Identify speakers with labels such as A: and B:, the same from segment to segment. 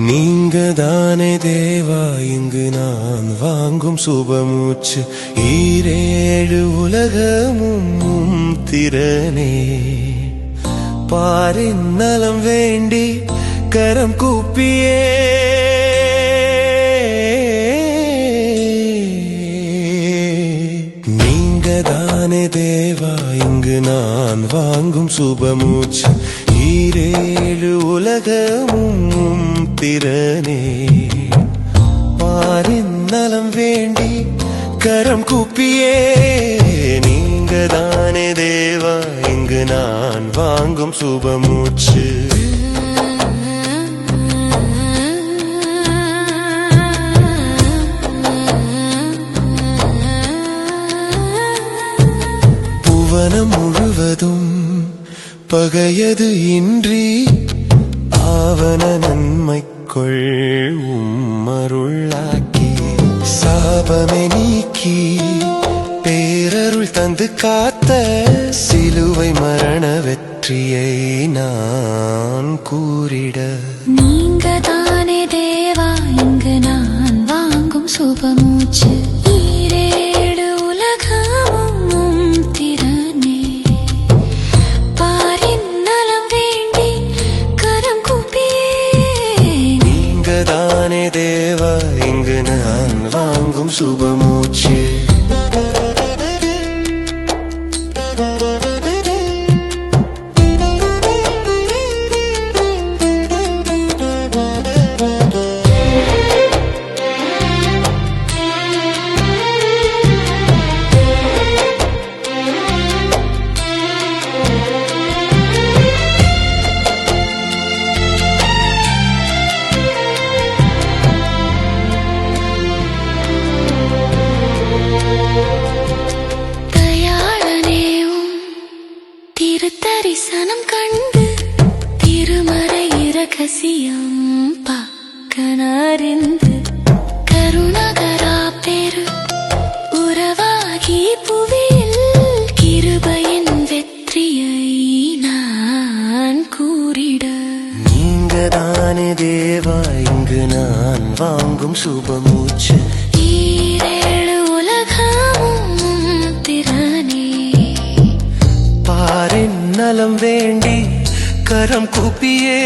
A: நீங்கதானே தேவா இங்கு நான் வாங்கும் சுபமூச்சு ஈரேழு உலகமும் திறனே பாரின் நலம் வேண்டி கரம் கூப்பியே நீங்கதானே தேவா இங்கு நான் வாங்கும் சுபமூச்சு ஈரேழு உலகமும் திறனே பாரின் நலம் வேண்டி கரம் கூப்பியே நீங்கதானே தேவா இங்கு நான் வாங்கும் சுபமூச்சு புவனம் முழுவதும் பகையது இன்றி ஆவன நன்மைக்குள் உம்மருளாக்கி சாபமே நீக்கி பேரருள் தந்து காத்த சிலுவை மரண வெற்றியை நான் கூறிட
B: நீங்கதானே தேவா இங்கு நான் வாங்கும் சுபமூச்சு ஈரேழு உலகமும் திறனே பாரின் நலம் வேண்டி கரம் கூப்பியே
A: நீங்கதானே தேவா இங்கு நான் வாங்கும் சுபமூச்சு
B: தரிசனம் கண்டு திருமறை இரகசியம் பக்கனறிந்து கருணகரா பெரு உறவாகி புவியில் கிருபையின் வெற்றியை நான் கூறிட
A: நீங்கதானே தேவா இங்கு நான் வாங்கும் சுபமூச்சு
B: ஈரேழு உலகமும் திறனே
A: பாரின் நலம் வேண்டி கரம் கூப்பியே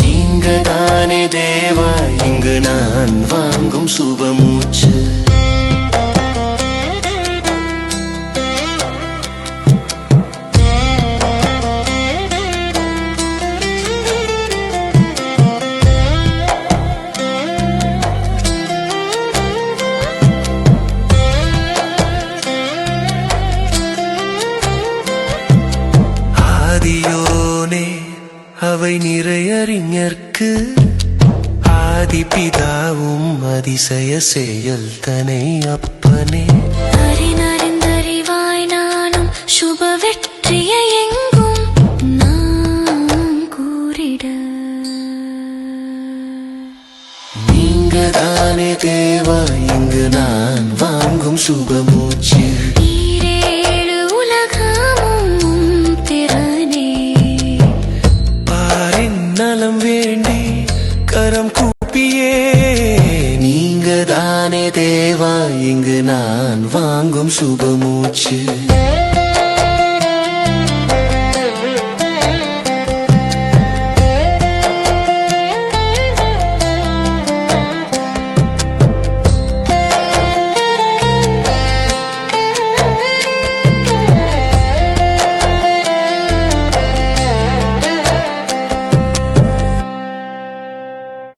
A: நீங்கதானே தேவா இங்கு நான் வாங்கும் சுபமூச்சு ஆதியோனே அவை நிறையறிஞர்க்கு ஆதிபிதாவும் அதிசய செயல் தனை அப்பனே
B: அறிந்தறிவாய் நானும் சுப வெற்றியை எங்கும் நான் கூறிட
A: நீங்கதானே தேவா இங்கு நான் வாங்கும் சுபமூச்சு
B: ஈரேழு உலகமும் திறனே
A: பாரின் நலம் வேண்டி கரம் கூப்பியே நீங்கதானே தேவா இங்கு நான் வாங்கும் சுபமூச்சு